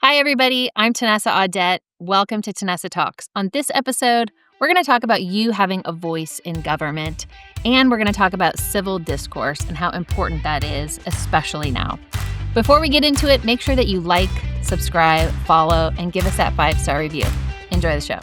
Hi, everybody. I'm Tenessa Audette. Welcome to Tenessa Talks. On this episode, we're going to talk about you having a voice in government, and we're going to talk about civil discourse and how important that is, especially now. Before we get into it, make sure that you like, subscribe, follow, and give us that 5-star review. Enjoy the show.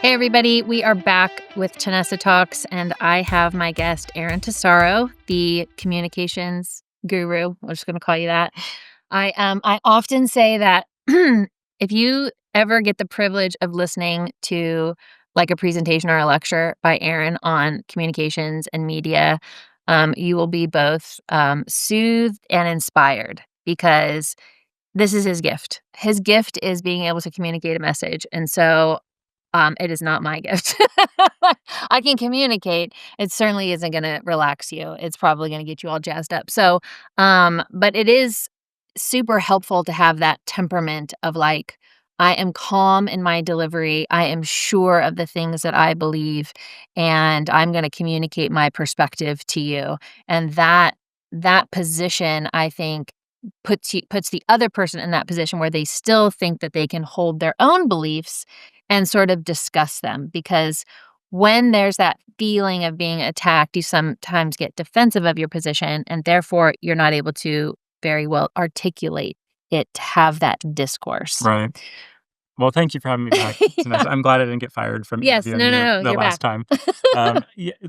Hey, everybody. We are back with Tenessa Talks, and I have my guest, Aaron Tesauro, the communications guru. We're just going to call you that. I often say that if you ever get the privilege of listening to like a presentation or a lecture by Aaron on communications and media, you will be both soothed and inspired because this is his gift. His gift is being able to communicate a message. And so it is not my gift. I can communicate. It certainly isn't going to relax you. It's probably going to get you all jazzed up. So, but it is super helpful to have that temperament of like, I am calm in my delivery. I am sure of the things that I believe, and I'm going to communicate my perspective to you. And that position, I think, puts the other person in that position where they still think that they can hold their own beliefs and sort of discuss them. Because when there's that feeling of being attacked, you sometimes get defensive of your position, and therefore you're not able to very well articulate it to have that discourse. Right. Well, thank you for having me back, Tenessa. I'm glad I didn't get fired from Yes, interviewing no, you the you're last back. time.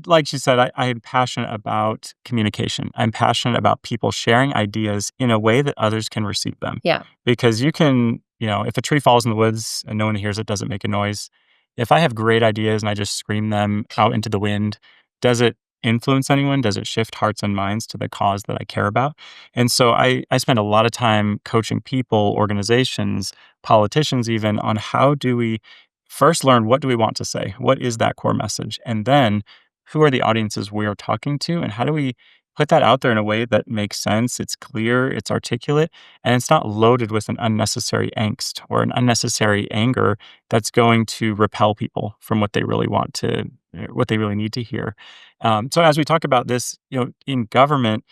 Like she said, I am passionate about communication. I'm passionate about people sharing ideas in a way that others can receive them. Yeah. Because you can, if a tree falls in the woods and no one hears it, doesn't make a noise. If I have great ideas and I just scream them out into the wind, does it influence anyone? Does it shift hearts and minds to the cause that I care about? And so I spend a lot of time coaching people, organizations, politicians even, on how do we first learn what do we want to say? What is that core message? And then who are the audiences we are talking to? And how do we put that out there in a way that makes sense? It's clear, it's articulate, and it's not loaded with an unnecessary angst or an unnecessary anger that's going to repel people from what they really want to, what they really need to hear. So as we talk about this, in government,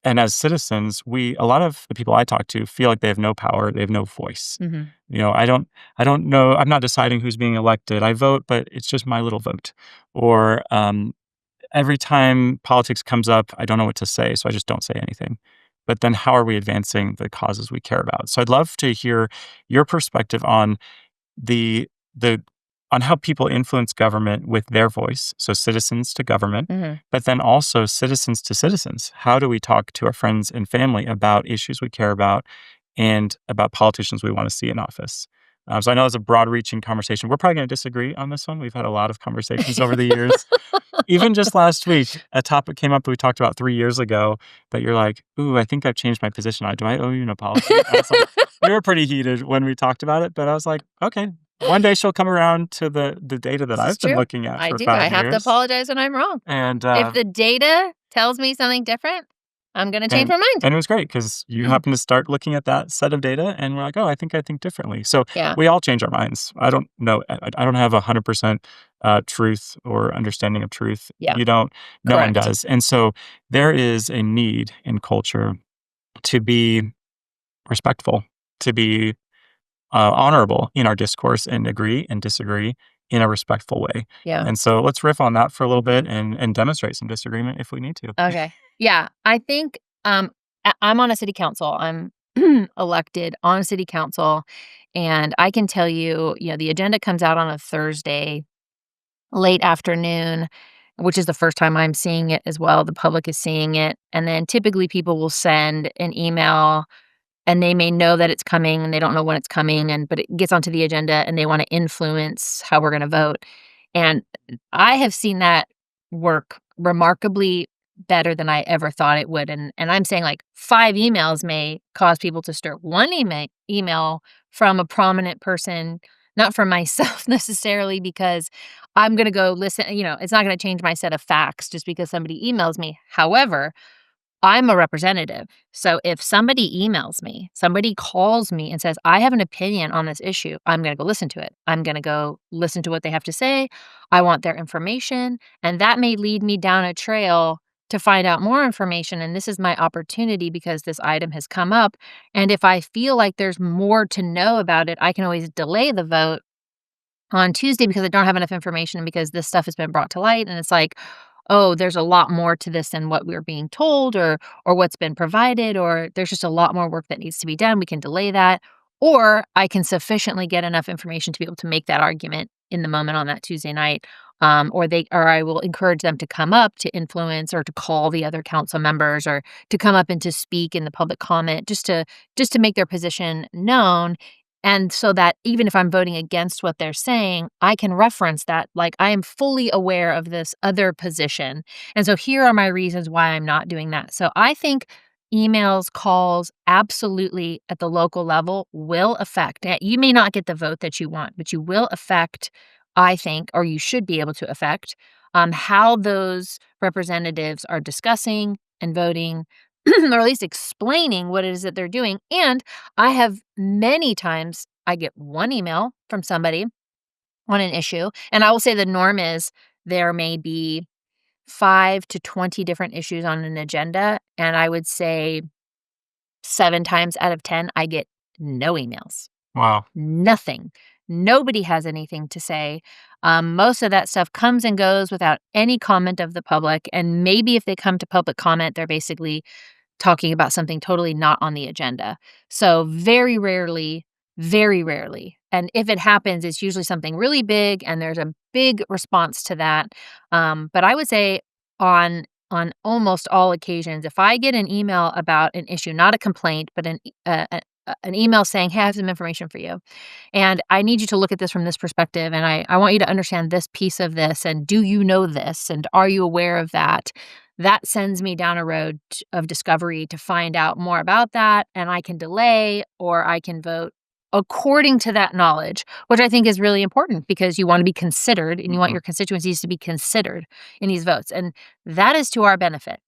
and as citizens, a lot of the people I talk to feel like they have no power, they have no voice. Mm-hmm. I don't know, I'm not deciding who's being elected. I vote, but it's just my little vote. Or every time politics comes up, I don't know what to say, so I just don't say anything. But then how are we advancing the causes we care about? So I'd love to hear your perspective on the on how people influence government with their voice, so citizens to government, Mm-hmm. but then also citizens to citizens. How do we talk to our friends and family about issues we care about and about politicians we want to see in office? So I know it's a broad-reaching conversation. We're probably going to disagree on this one. We've had a lot of conversations over the years. Even just last week, a topic came up that we talked about 3 years ago that you're like, ooh, I think I've changed my position on it. Do I owe you an apology? I was like, we were pretty heated when we talked about it, but I was like, okay, one day she'll come around to the data that I've been looking at for 5 years. I have to apologize when I'm wrong. And if the data tells me something different, I'm going to change my mind. And it was great because you happened to start looking at that set of data and we're like, oh, I think differently. So Yeah. we all change our minds. I don't know. I don't have 100% truth or understanding of truth. Yeah. You don't. No one Correct. does. And so there is a need in culture to be respectful, to be honorable in our discourse and agree and disagree in a respectful way. Yeah. And so let's riff on that for a little bit and demonstrate some disagreement if we need to. Okay. Yeah. I think I'm on a city council. I'm elected on a city council, and I can tell you, the agenda comes out on a Thursday, late afternoon, which is the first time I'm seeing it as well. The public is seeing it. And then typically people will send an email and they may know that it's coming and they don't know when it's coming, but it gets onto the agenda and they want to influence how we're going to vote. And I have seen that work remarkably better than I ever thought it would. And I'm saying like 5 emails may cause people to start one email from a prominent person, not from myself necessarily, because I'm going to go listen. It's not going to change my set of facts just because somebody emails me. However, I'm a representative. So if somebody emails me, somebody calls me and says, I have an opinion on this issue, I'm going to go listen to it. I'm going to go listen to what they have to say. I want their information. And that may lead me down a trail to find out more information. And this is my opportunity because this item has come up. And if I feel like there's more to know about it, I can always delay the vote on Tuesday because I don't have enough information because this stuff has been brought to light. And it's like, oh, there's a lot more to this than what we're being told or what's been provided, or there's just a lot more work that needs to be done. We can delay that. Or I can sufficiently get enough information to be able to make that argument in the moment on that Tuesday night. Or I will encourage them to come up to influence or to call the other council members or to come up and to speak in the public comment just to make their position known. And so that even if I'm voting against what they're saying, I can reference that, like, I am fully aware of this other position. And so here are my reasons why I'm not doing that. So I think emails, calls, absolutely at the local level will affect. You may not get the vote that you want, but you will affect, I think, or you should be able to affect how those representatives are discussing and voting, or at least explaining what it is that they're doing. And I have many times I get one email from somebody on an issue, and I will say the norm is there may be 5 to 20 different issues on an agenda, and I would say 7 times out of 10, I get no emails. Wow. Nothing. Nobody has anything to say. Most of that stuff comes and goes without any comment of the public, and maybe if they come to public comment, they're basically talking about something totally not on the agenda. So very rarely, and if it happens, it's usually something really big, and there's a big response to that. But I would say on almost all occasions, if I get an email about an issue, not a complaint, but an email saying, "Hey, I have some information for you, and I need you to look at this from this perspective, and I want you to understand this piece of this, and do you know this, and are you aware of that?" That sends me down a road of discovery to find out more about that, and I can delay or I can vote according to that knowledge, which I think is really important because you want to be considered and you want Mhm. your constituencies to be considered in these votes, and that is to our benefit.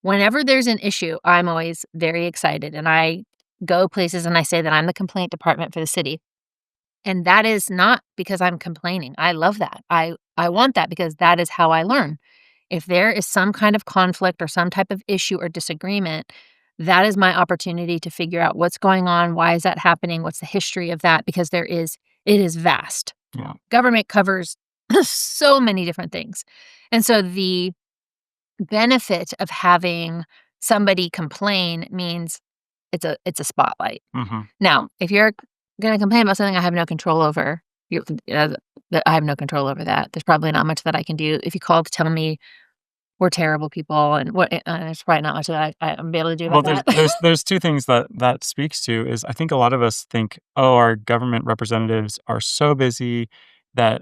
Whenever there's an issue, I'm always very excited, and I go places and I say that I'm the complaint department for the city. And that is not because I'm complaining. I love that. I want that because that is how I learn. If there is some kind of conflict or some type of issue or disagreement, that is my opportunity to figure out what's going on, why is that happening, what's the history of that, because it is vast. Yeah. Government covers so many different things. And so the benefit of having somebody complain means it's a spotlight. Mhm. Now, if you're gonna complain about something I have no control over, you that I have no control over that. There's probably not much that I can do. If you call to tell me we're terrible people and there's probably not much that I'm be able to do Well, about there's that. there's there's 2 things that speaks to is I think a lot of us think, "Oh, our government representatives are so busy that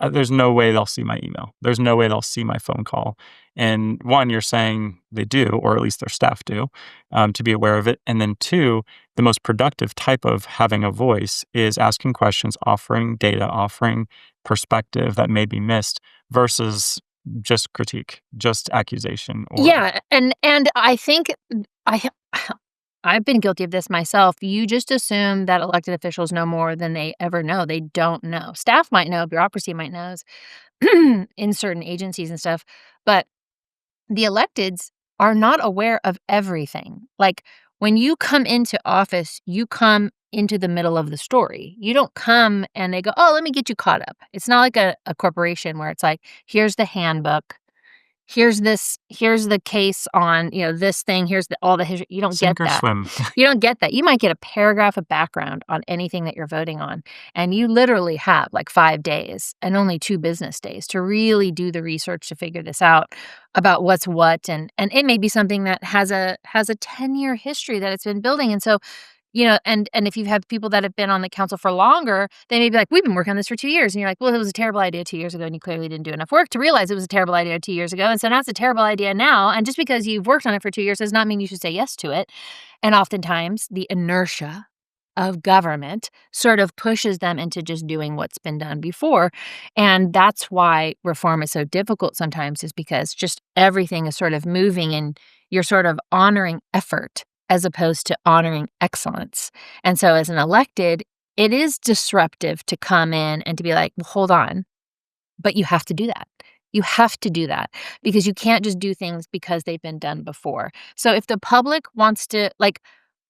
there's no way they'll see my email. There's no way they'll see my phone call." And 1, you're saying they do, or at least their staff do, to be aware of it. And then 2, the most productive type of having a voice is asking questions, offering data, offering perspective that may be missed versus just critique, just accusation or Yeah, and I think I ha I've been guilty of this myself. You just assume that elected officials know more than they ever know. They don't know. Staff might know, bureaucracy might knows in certain agencies and stuff, but the electeds are not aware of everything. Like, when you come into office, you come into the middle of the story. You don't come and they go, "Oh, let me get you caught up." It's not like a corporation where it's like, "Here's the handbook. Here's the case on, this thing. Here's all the history." You don't get sink or that. swim. You don't get that. You might get a paragraph of background on anything that you're voting on, and you literally have, like, 5 days and only 2 business days to really do the research to figure this out about what's what, and it may be something that has a 10-year history that it's been building, and so, and if you've had people that have been on the council for longer, they may be like, "We've been working on this for 2 years." And you're like, "Well, it was a terrible idea 2 years ago, and you clearly didn't do enough work to realize it was a terrible idea 2 years ago, and so now it's a terrible idea now, and just because you've worked on it for 2 years does not mean you should say yes to it." And oftentimes, the inertia of government sort of pushes them into just doing what's been done before, and that's why reform is so difficult sometimes, is because just everything is sort of moving You're sort of honoring effort as opposed to honoring excellence. And so as an elected, it is disruptive to come in and to be like, well, hold on, but you have to do that. You have to do that because you can't just do things because they've been done before. So if the public wants to, like,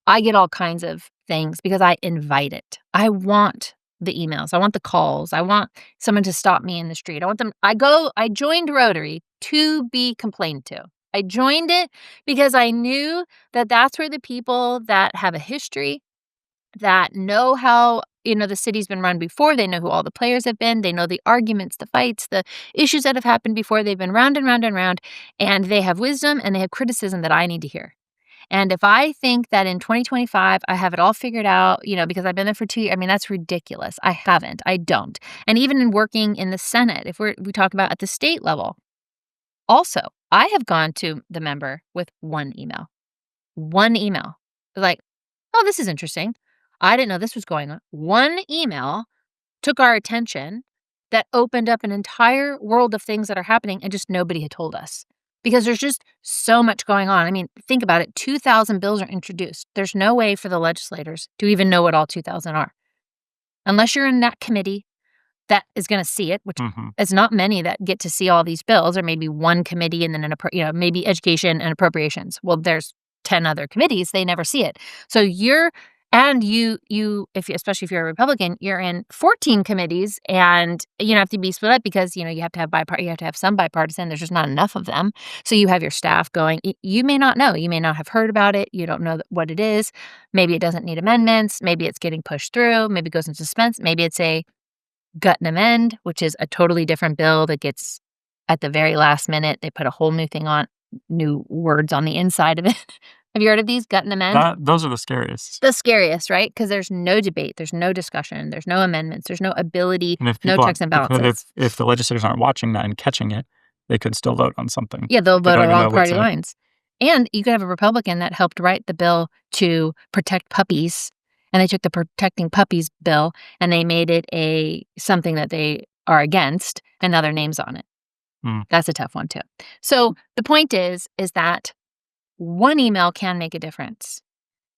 I get all kinds of things because I invite it. I want the emails. I want the calls. I want someone to stop me in the street. I joined Rotary to be complained to. I joined it because I knew that that's where the people that have a history, that know how, the city's been run before. They know who all the players have been. They know the arguments, the fights, the issues that have happened before. They've been round and round and round, and they have wisdom and they have criticism that I need to hear. And if I think that in 2025 I have it all figured out, because I've been there for 2 years, I mean, that's ridiculous. I haven't. I don't. And even in working in the Senate, if we talk about at the state level, also, I have gone to the member with one email. One email. Like, oh, this is interesting. I didn't know this was going on. One email took our attention that opened up an entire world of things that are happening and just nobody had told us. Because there's just so much going on. I mean, think about it. 2,000 bills are introduced. There's no way for the legislators to even know what all 2,000 are. Unless you're in that committee that is going to see it, which is not many that get to see all these bills, or maybe one committee and then maybe education and appropriations. Well, there's 10 other committees, they never see it. So you especially if you're a Republican, you're in 14 committees and have to be split up because you have to have some bipartisan. There's just not enough of them. So you have your staff going. You may not know. You may not have heard about it. You don't know what it is. Maybe it doesn't need amendments. Maybe it's getting pushed through. Maybe it goes into suspense. Maybe it's a gut and amend, which is a totally different bill that gets at the very last minute. They put a whole new thing on, new words on the inside of it. Have you heard of these, gut and amend? Those are the scariest. The scariest, right? Because there's no debate, there's no discussion, there's no amendments, there's no ability, And no checks and balances. if the legislators aren't watching that and catching it, they could still vote on something. Yeah, they'll They vote don't even know along what's party in it. lines. And you could have a Republican that helped write the bill to protect puppies, and they took the protecting puppies bill and they made it something that they are against, and now their name's on it. That's a tough one too. So the point is that one email can make a difference.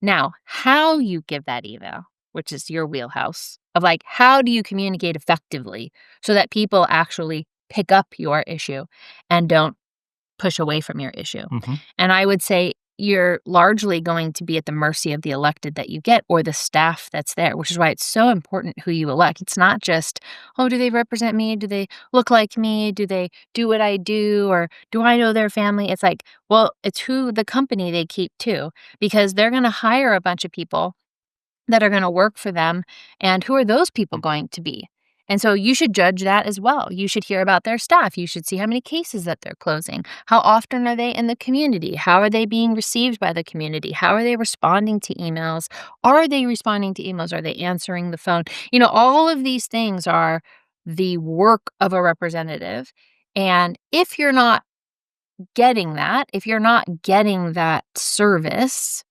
Now, how you give that email, which is your wheelhouse of like, how do you communicate effectively so that people actually pick up your issue and don't push away from your issue? And I would say you're largely going to be at the mercy of the elected that you get or the staff that's there, which is why it's so important who you elect. It's not just, oh, do they represent me? Do they look like me? Do they do what I do? Or do I know their family? It's like, well, it's who the company they keep too, because they're going to hire a bunch of people that are going to work for them. And who are those people going to be? And so you should judge that as well. You should hear about their staff. You should see how many cases that they're closing. How often are they in the community? How are they being received by the community? How are they responding to emails? Are they responding to emails? Are they answering the phone? All of these things are the work of a representative. And if you're not getting that, if you're not getting that service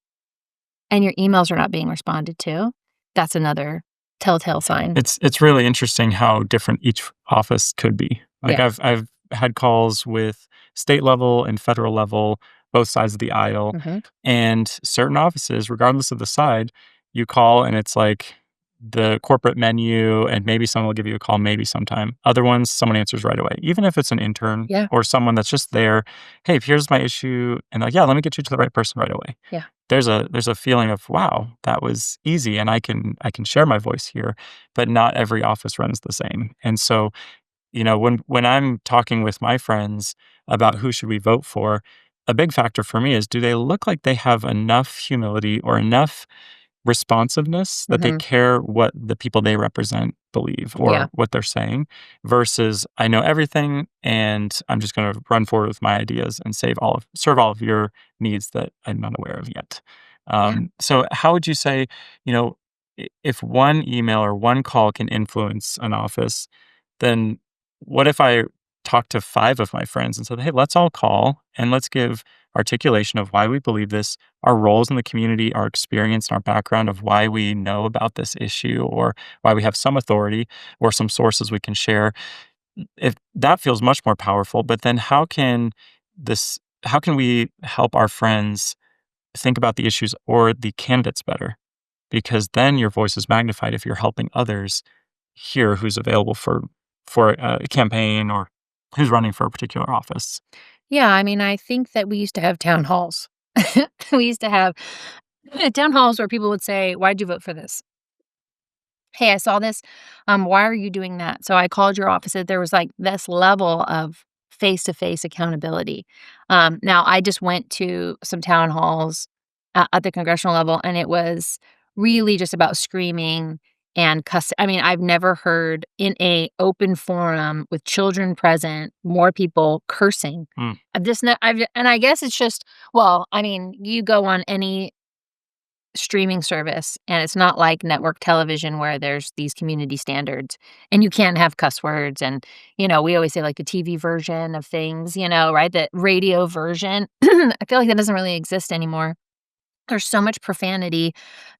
and your emails are not being responded to, that's another telltale sign. It's really interesting how different each office could be. Like Yeah. I've had calls with state level and federal level, both sides of the aisle, and certain offices, regardless of the side, you call and it's like the corporate menu, and maybe someone will give you a call, maybe sometime. Other ones, someone answers right away, even if it's an intern Yeah. or someone that's just there. Hey, here's my issue, and like, yeah, let me get you to the right person right away. Yeah. There's a feeling of, wow, that was easy, and I can share my voice here, but not every office runs the same. And so, when I'm talking with my friends about who should we vote for, a big factor for me is, do they look like they have enough humility or enough responsiveness that they care what the people they represent believe or what they're saying, versus I know everything and I'm just going to run forward with my ideas and serve all of your needs that I'm not aware of yet. So how would you say, if one email or one call can influence an office, then what if I talked to 5 of my friends and said, hey, let's all call and let's give articulation of why we believe this, our roles in the community, our experience, and our background of why we know about this issue or why we have some authority or some sources we can share. If that feels much more powerful, but then how can this how can we help our friends think about the issues or the candidates better? Because then your voice is magnified if you're helping others hear who's available for a campaign or who's running for a particular office. Yeah, I mean, I think that we used to have town halls. We used to have town halls where people would say, "Why'd you vote for this?" "Hey, I saw this. Why are you doing that?" So I called your office. There was like this level of face-to-face accountability. Now I just went to some town halls at the congressional level, and it was really just about screaming and cuss. I mean, I've never heard in a open forum with children present more people cursing. Mm, And I guess it's just, well, I mean, you go on any streaming service, and it's not like network television where there's these community standards, and you can't have cuss words, and, we always say, like, the TV version of things, right? The radio version. I feel like that doesn't really exist anymore. There's so much profanity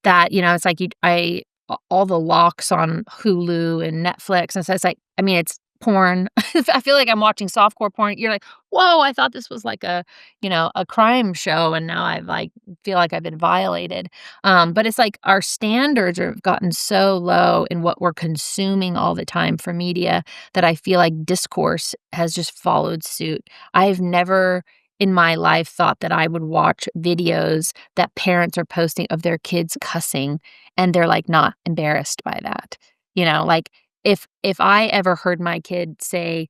that, it's like all the locks on Hulu and Netflix, and so it's like, I mean, it's porn. I feel like I'm watching softcore porn. You're like, "Whoa, I thought this was like a crime show, and now I've like feel like I've been violated." But it's like our standards have gotten so low in what we're consuming all the time for media that I feel like discourse has just followed suit. I've never in my life thought that I would watch videos that parents are posting of their kids cussing and they're like not embarrassed by that. Like if I ever heard my kid say,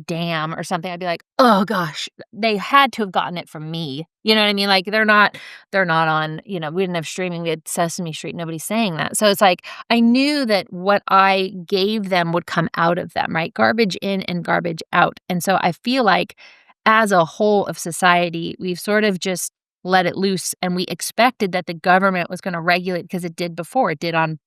damn or something, I'd be like, "Oh gosh, they had to have gotten it from me." You know what I mean? Like they're not on, we didn't have streaming, we had Sesame Street, nobody's saying that. So it's like I knew that what I gave them would come out of them, right? Garbage in and garbage out. And so I feel like as a whole of society, we've sort of just let it loose, and we expected that the government was gonna regulate because it did before. It did on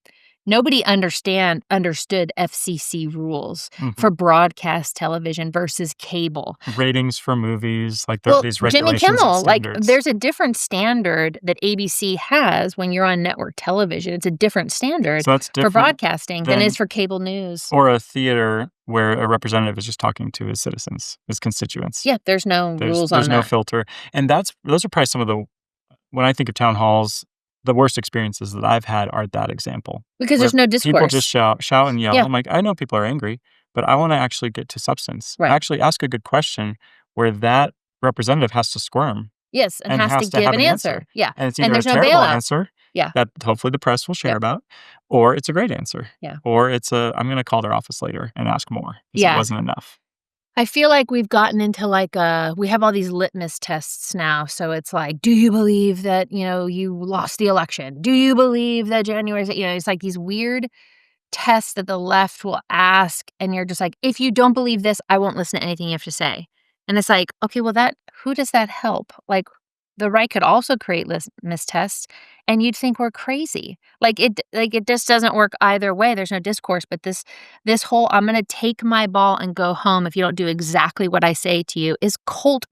nobody understood FCC rules mhm. for broadcast television versus cable. Ratings for movies, like Well, these Jimmy regulations and Kimmel, like, standards. there's a different standard that ABC has when you're on network television. It's a different standard So that's for different broadcasting than it is than for cable news. or a theater where a representative is just talking to his citizens, his constituents. Yeah, there's no There's rules there's on no that filter, and those are probably some of the when I think of town halls, the worst experiences that I've had are that example, because where there's no people just discourse. shout and yell. Yeah, I'm like, "I know people are angry, but I wanna actually get to substance. right. Actually ask a good question where that representative has to squirm Yes, and and has to has to give have an an answer. answer, Yeah, and it's and either a there's no terrible bailout. answer Yeah, that hopefully the press will share yep, about, or it's a great answer, yeah. or it's a, "I'm gonna call their office later and ask more because it Yeah. wasn't enough." I feel like we've gotten into, like, we have all these litmus tests now, so it's like, "Do you believe that, you lost the election? Do you believe that January is," it's like these weird tests that the left will ask, and you're just like, "If you don't believe this, I won't listen to anything you have to say." And it's like, okay, well, that who does that help? Like, the right could also create mistests, and you'd think we're crazy. It just doesn't work either way. There's no discourse, but this whole "I'm gonna take my ball and go home if you don't do exactly what I say to you" is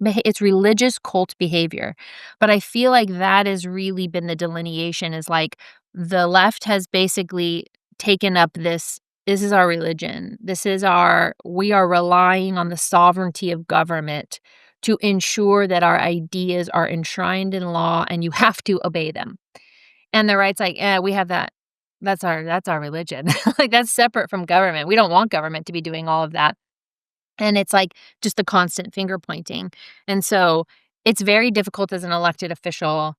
it's religious cult behavior. But I feel like that has really been the delineation is like the left has basically taken up this is our religion. We are relying on the sovereignty of government to ensure that our ideas are enshrined in law and you have to obey them. And the right's like, we have that. That's our religion. Like that's separate from government. We don't want government to be doing all of that. And it's like just the constant finger pointing. And so it's very difficult as an elected official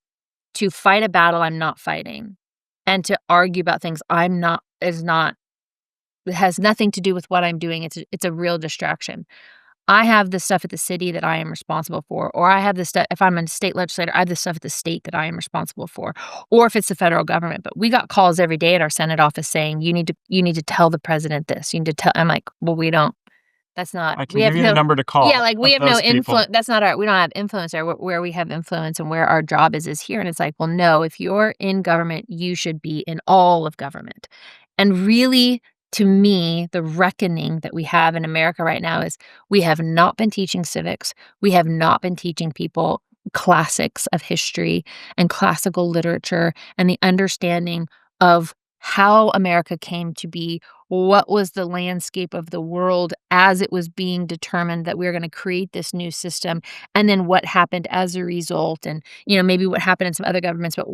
to fight a battle I'm not fighting and to argue about things I'm not is not it has nothing to do with what I'm doing. It's a real distraction. I have the stuff at the city that I am responsible for, or I have the stuff if I'm a state legislator, I have the stuff at the state that I am responsible for, or if it's the federal government. But we got calls every day at our Senate office saying you need to tell the president this. You need to tell. I'm like, well, we don't. That's not. I We can have give you a no. number to Yeah, call like we of have no those influence. people. That's not our. We don't have influence there. Where we have influence and where our job is here. And it's like, well, no. If you're in government, you should be in all of government. And really, to me, the reckoning that we have in America right now is we have not been teaching civics. We have not been teaching people classics of history and classical literature and the understanding of how America came to be, what was the landscape of the world as it was being determined that we were going to create this new system, and then what happened as a result, and maybe what happened in some other governments, but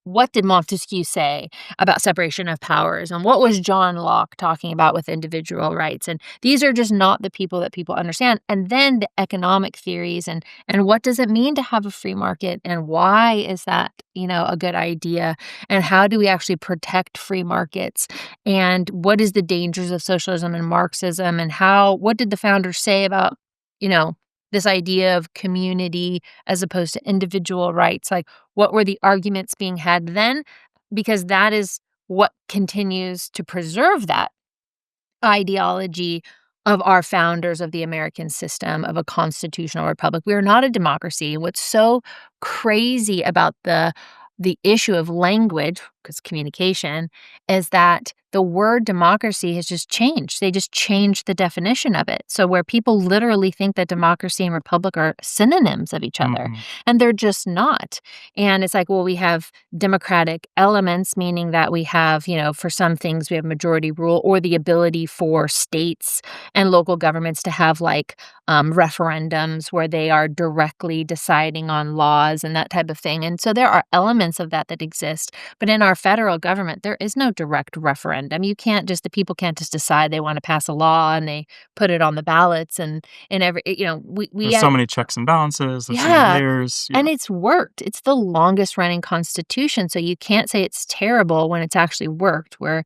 what did Montesquieu say about separation of powers? And what was John Locke talking about with individual rights? And these are just not the people that people understand. And then the economic theories and what does it mean to have a free market? And why is that, a good idea? And how do we actually protect free markets? And what is the dangers of socialism and Marxism? And what did the founders say about, you know, this idea of community as opposed to individual rights? Like, what were the arguments being had then? Because that is what continues to preserve that ideology of our founders of the American system of a constitutional republic. We are not a democracy. What's so crazy about the issue of language, because communication, is that the word democracy has just changed. They just changed the definition of it. So where people literally think that democracy and republic are synonyms of each other, Mhm. and they're just not. And it's like, well, we have democratic elements, meaning that we have, for some things, we have majority rule or the ability for states and local governments to have referendums where they are directly deciding on laws and that type of thing. And so there are elements of that exist. But in our federal government, there is no direct referendum. The people can't just decide they want to pass a law and they put it on the ballots and every, we There's so many checks and balances, there's so many yeah. layers. And Yeah. it's worked. It's the longest running constitution, so you can't say it's terrible when it's actually worked, where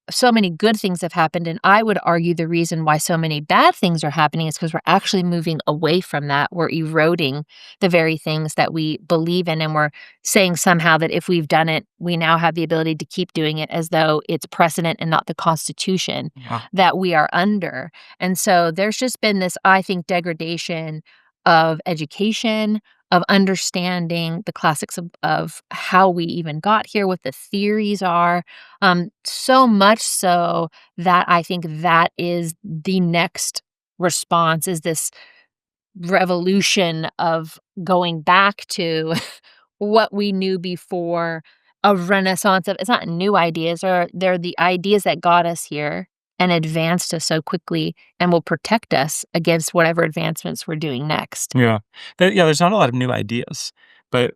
so many good things have happened, and I would argue the reason why so many bad things are happening is because we're actually moving away from that. We're eroding the very things that we believe in, and we're saying somehow that if we've done it, we now have the ability to keep doing it as though it's precedent and not the Constitution Yeah. that we are under. And so there's just been this, I think, degradation of education, of understanding the classics of how we even got here, what the theories are. So much so that I think that is the next response is this revolution of going back to what we knew before, a renaissance of it's not new ideas, or they're the ideas that got us here and advanced us so quickly and will protect us against whatever advancements we're doing next. Yeah. There's not a lot of new ideas, but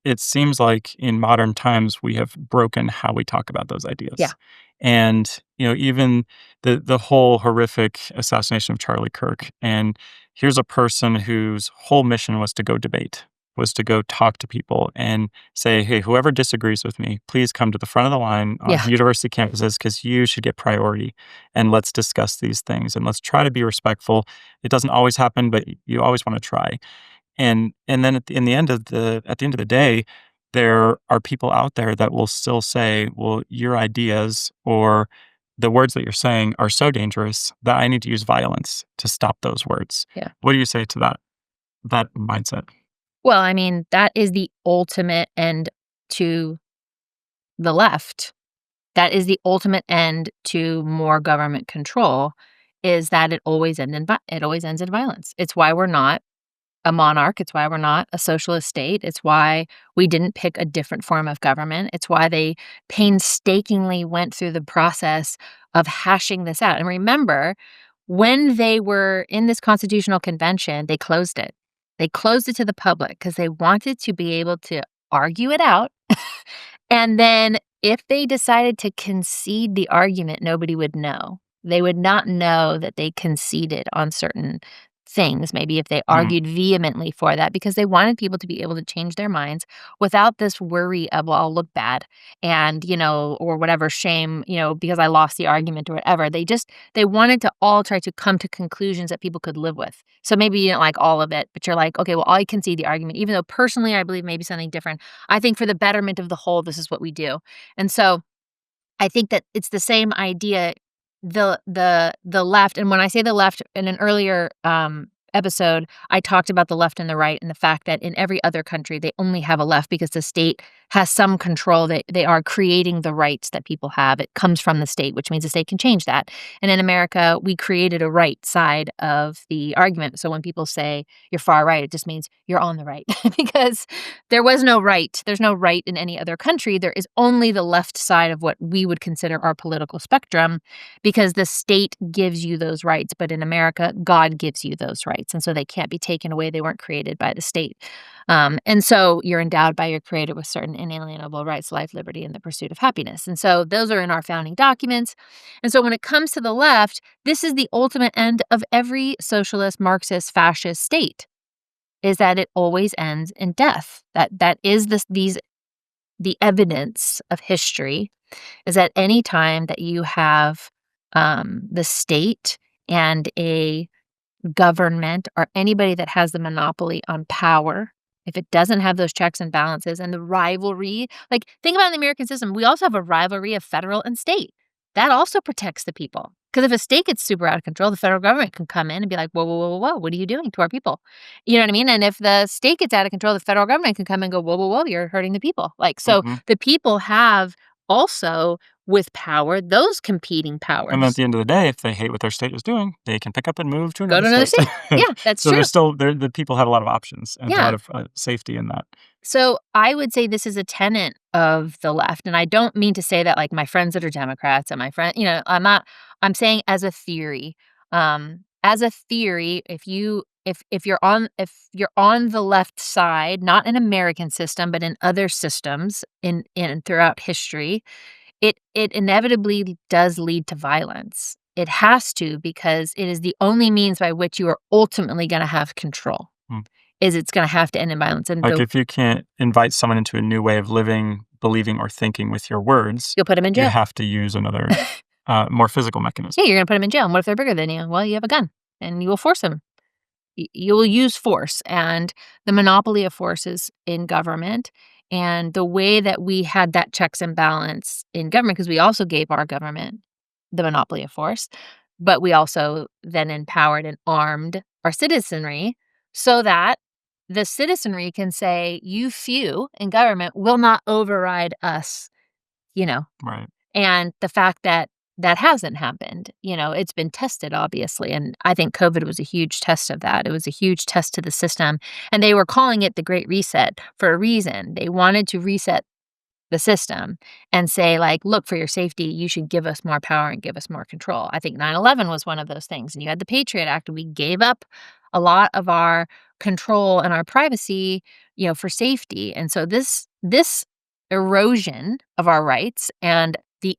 it seems like in modern times, we have broken how we talk about those Yeah. ideas. And, even the whole horrific assassination of Charlie Kirk. And here's a person whose whole mission was to go debate, was to go talk to people and say, hey, whoever disagrees with me, please come to the front of the line on Yeah. university campuses because you should get priority. And let's discuss these things and let's try to be respectful. It doesn't always happen, but you always wanna try. And then in the end of the day, there are people out there that will still say, "Well, your ideas or the words that you're saying are so dangerous that I need to use violence to stop those words." Yeah. What do you say to that mindset? Well, I mean, that is the ultimate end to the left. That is the ultimate end to more government control, is that it always ends in violence. It's why we're not a monarch. It's why we're not a socialist state. It's why we didn't pick a different form of government. It's why they painstakingly went through the process of hashing this out. And remember, when they were in this constitutional convention, they closed it. They closed it to the public because they wanted to be able to argue it out. And then if they decided to concede the argument, nobody would know. They would not know that they conceded on certain things, maybe if they Mhm. argued vehemently for that, because they wanted people to be able to change their minds without this worry of, well, I'll look bad and, or whatever shame, because I lost the argument or whatever. They wanted to all try to come to conclusions that people could live with. So maybe you didn't like all of it, but you're like, okay, well, I concede the argument, even though personally I believe maybe something different. I think for the betterment of the whole, this is what we do. And so I think that it's the same idea, the left, and when I say the left in an earlier, episode, I talked about the left and the right and the fact that in every other country, they only have a left because the state has some control. They are creating the rights that people have. It comes from the state, which means the state can change that. And in America, we created a right side of the argument. So when people say you're far right, it just means you're on the right because there was no right. There's no right in any other country. There is only the left side of what we would consider our political spectrum because the state gives you those rights. But in America, God gives you those rights. And so they can't be taken away. They weren't created by the state. And so you're endowed by your creator with certain inalienable rights, life, liberty, and the pursuit of happiness. And so those are in our founding documents. And so when it comes to the left, this is the ultimate end of every socialist, Marxist, fascist state, is that it always ends in death. That is the evidence of history is that any time that you have the state and a government or anybody that has the monopoly on power, if it doesn't have those checks and balances and the rivalry, like think about the American system, we also have a rivalry of federal and state. That also protects the people. Because if a state gets super out of control, the federal government can come in and be like, whoa, whoa, whoa, whoa, whoa, what are you doing to our people? You know what I mean? And if the state gets out of control, the federal government can come and go, whoa, whoa, whoa, you're hurting the people. Like, so Mhm. the people have also with power, those competing And at powers. the end of the day, if they hate what their state is doing, they can pick up and move to Go another to another state. state. Yeah, that's So true. there's still the people have a lot of options and a Yeah. lot of safety in that. So I would say this is a tenet of the left. And I don't mean to say that like my friends that are Democrats and my friend, I'm saying as a theory. As a theory, if you're on the left side, not in American system, but in other systems in throughout history, it inevitably does lead to violence. It has to because it is the only means by which you are ultimately going to have control. Mm. Is it's going to have to end in violence, and Like if you can't invite someone into a new way of living, believing, or thinking with your words, you'll put them in you jail. have to use another, more physical mechanism. Yeah, you're gonna put them in jail. And what if they're bigger than you? Well, you have a gun, and you will force them. You will use force, and the monopoly of force is in government. And the way that we had that checks and balance in government, because we also gave our government the monopoly of force, but we also then empowered and armed our citizenry so that the citizenry can say, "You few in government will not override us," you know, Right. and the fact that that hasn't happened, it's been tested, obviously. And I think COVID was a huge test of that. It was a huge test to the system. And they were calling it the Great Reset for a reason. They wanted to reset the system and say, like, look, for your safety, you should give us more power and give us more control. I think 9/11 was one of those things. And you had the Patriot Act, and we gave up a lot of our control and our privacy, for safety. And so this erosion of our rights and the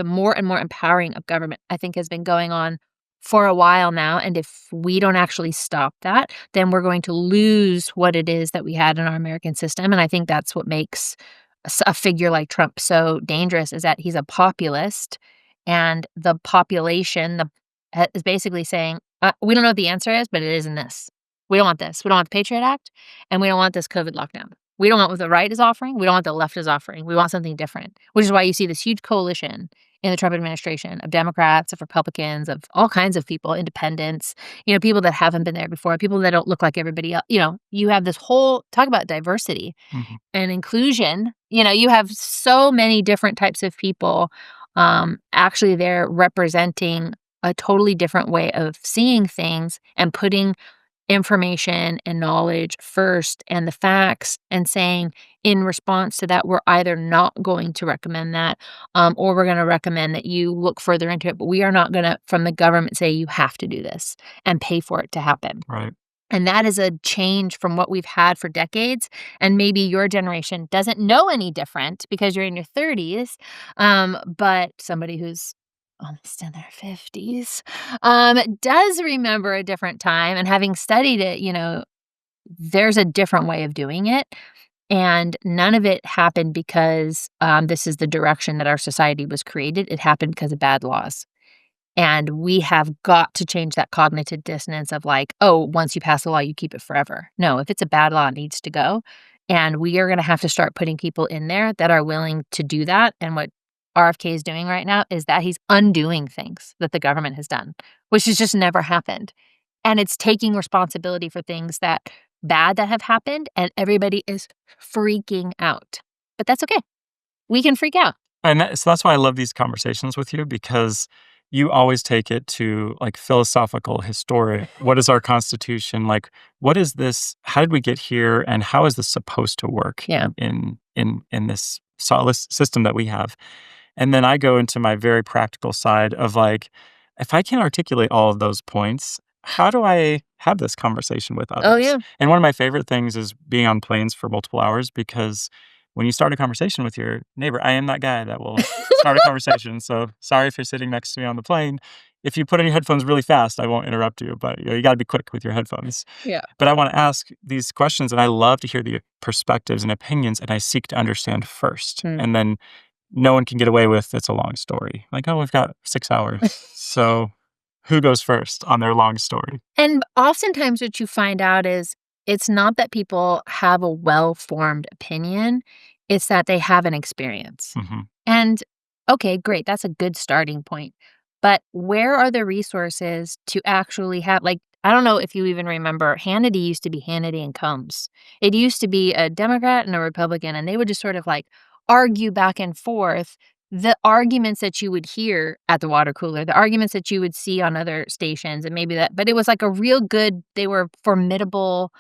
more and more empowering of government, I think has been going on for a while now. And if we don't actually stop that, then we're going to lose what it is that we had in our American system. And I think that's what makes a figure like Trump so dangerous is that he's a populist, and the population is basically saying, we don't know what the answer is, but it is in this. We don't want this. We don't want the Patriot Act, and we don't want this COVID lockdown. We don't want what the right is offering. We don't want what the left is offering. We want something different, which is why you see this huge coalition in the Trump administration of Democrats, of Republicans, of all kinds of people, independents, people that haven't been there before, people that don't look like everybody else. You have this whole talk about diversity Mhm. and inclusion. You have so many different types of people. Actually, they're representing a totally different way of seeing things and putting information and knowledge first and the facts and saying in response to that, we're either not going to recommend that or we're going to recommend that you look further into it. But we are not going to, from the government, say you have to do this and pay for it to happen. Right. And that is a change from what we've had for decades. And maybe your generation doesn't know any different because you're in your 30s. But somebody who's almost in their 50s does remember a different time. And having studied it, there's a different way of doing it. And none of it happened because this is the direction that our society was created. It happened because of bad laws. And we have got to change that cognitive dissonance of like, oh, once you pass a law, you keep it forever. No, if it's a bad law, it needs to go. And we are going to have to start putting people in there that are willing to do that. And what RFK is doing right now is that he's undoing things that the government has done, which has just never happened. and it's taking responsibility for things that bad that have happened, and everybody is freaking out. But that's okay. We can freak out. And so that's why I love these conversations with you, because you always take it to like philosophical, historic. What is our Constitution? Like, what is this? How did we get here? And how is this supposed to work Yeah. in this solid system that we have? And then I go into my very practical side of like, if I can articulate all of those points, how do I have this conversation with Oh, others? yeah. And one of my favorite things is being on planes for multiple hours, because when you start a conversation with your neighbor, I am that guy that will start a conversation. So sorry if you're sitting next to me on the plane. If you put in your headphones really fast, I won't interrupt you, but you got to be quick with your headphones. Yeah. But I want to ask these questions, and I love to hear the perspectives and opinions, and I seek to understand first. Hmm. And then no one can get away with it's a long story. Like, oh, we've got 6 hours. So who goes first on their long story? And oftentimes what you find out is it's not that people have a well-formed opinion, it's that they have an experience. Mhm. And okay, great, that's a good starting point. But where are the resources to actually have, like, I don't know if you even remember, Hannity used to be Hannity and Combs. It used to be a Democrat and a Republican, and they would just sort of like argue back and forth the arguments that you would hear at the water cooler, the arguments that you would see on other stations, and maybe that, but it was like a real good, they were formidable,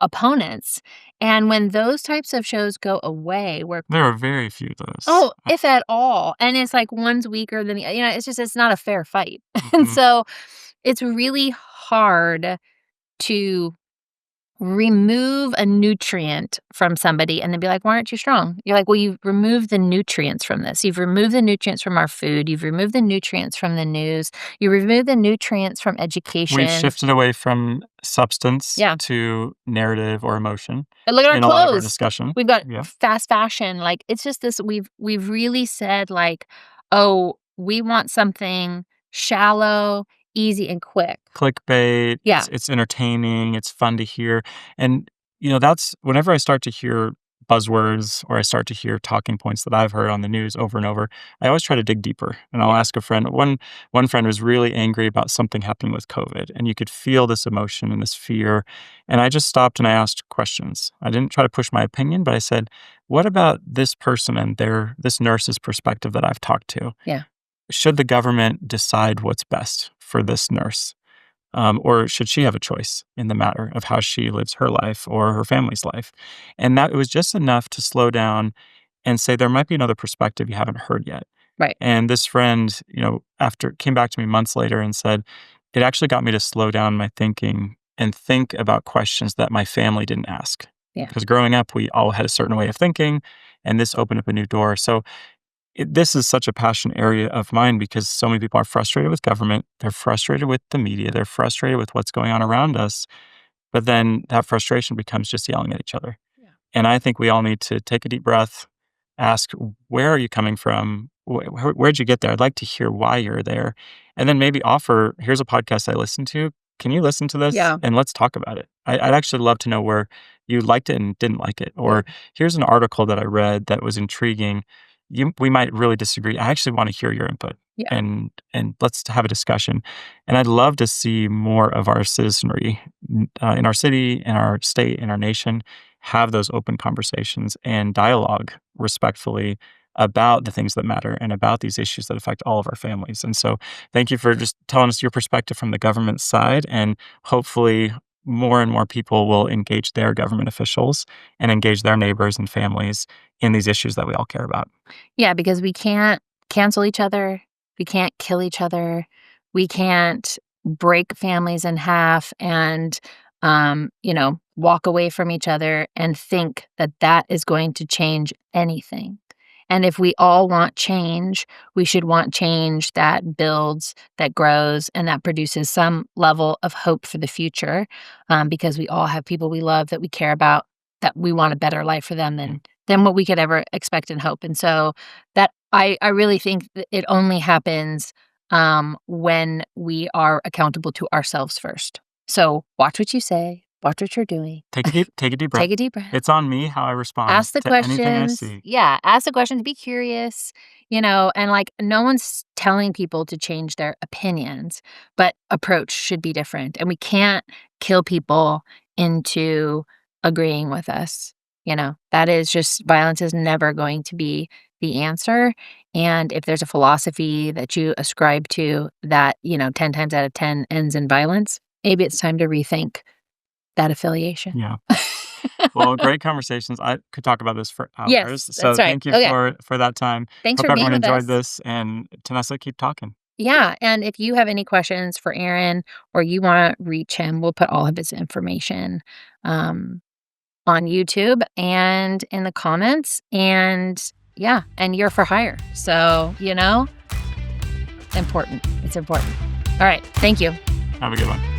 opponents. And when those types of shows go away, where, There are very few of those. oh, if at all, and it's like one's weaker than the, it's just, it's not a fair fight. And Mhm. so it's really hard to remove a nutrient from somebody and then be like, "Why aren't you strong?" You're like, "Well, you've removed the nutrients from this. You've removed the nutrients from our food. You've removed the nutrients from the news. You removed the nutrients from We've education." shifted away from substance Yeah. to narrative or emotion And look at our in a lot of our clothes. discussion. We've got Yeah. fast fashion. Like, it's just this, we've really said like, "Oh, we want something shallow, easy, and quick." Clickbait, Yeah. it's entertaining, it's fun to hear, and, that's whenever I start to hear buzzwords or I start to hear talking points that I've heard on the news over and over, I always try to dig deeper, and I'll Yeah. ask a friend. One friend was really angry about something happening with COVID, and you could feel this emotion and this fear, and I just stopped and I asked questions. I didn't try to push my opinion, but I said, "What about this person and this nurse's perspective that I've talked to? Yeah. Should the government decide what's best for this nurse? Or should she have a choice in the matter of how she lives her life or her family's life?" And that it was just enough to slow down and say, there might be another perspective you haven't heard yet. Right. And this friend, after came back to me months later and said, it actually got me to slow down my thinking and think about questions that my family didn't ask. Yeah. Because growing up, we all had a certain way of thinking, and this opened up a new door. So this is such a passion area of mine, because so many people are frustrated with government. They're frustrated with the media. They're frustrated with what's going on around us. But then that frustration becomes just yelling at each other. Yeah. And I think we all need to take a deep breath, ask, where are you coming from? Where'd you get there? I'd like to hear why you're there. And then maybe offer, here's a podcast I listened to. Can you listen to this? Yeah. And let's talk about it. I'd actually love to know where you liked it and didn't like it. Yeah. Or here's an article that I read that was intriguing. We might really disagree. I actually want to hear your input. Yeah. And let's have a discussion. And I'd love to see more of our citizenry in our city, in our state, in our nation, have those open conversations and dialogue respectfully about the things that matter and about these issues that affect all of our families. And so thank you for just telling us your perspective from the government side. And hopefully more and more people will engage their government officials and engage their neighbors and families in these issues that we all care about. Yeah, because we can't cancel each other. We can't kill each other. We can't break families in half and, walk away from each other and think that that is going to change anything. And if we all want change, we should want change that builds, that grows, and that produces some level of hope for the future, because we all have people we love that we care about, that we want a better life for them than what we could ever expect and hope. And so that I really think that it only happens when we are accountable to ourselves first. So watch what you say, watch what you're doing. Take a deep breath. Take a deep breath. It's on me how I respond Ask the to anything I questions. see. Yeah, ask the questions, be curious, and like no one's telling people to change their opinions, but approach should be different. And we can't kill people into agreeing with us. That is just violence is never going to be the answer. And if there's a philosophy that you ascribe to that, 10 times out of 10 ends in violence, maybe it's time to rethink that affiliation. Yeah. Well, great conversations. I could talk about this for hours. Yes, So that's right. thank you Okay. for that time. Thanks Hope for being everyone with enjoyed us. this. And Tenessa, keep talking. Yeah, and if you have any questions for Aaron or you wanna reach him, we'll put all of his information, um, on YouTube and in the comments, and yeah, and you're for hire. So, important. It's important. All right. Thank you. Have a good one.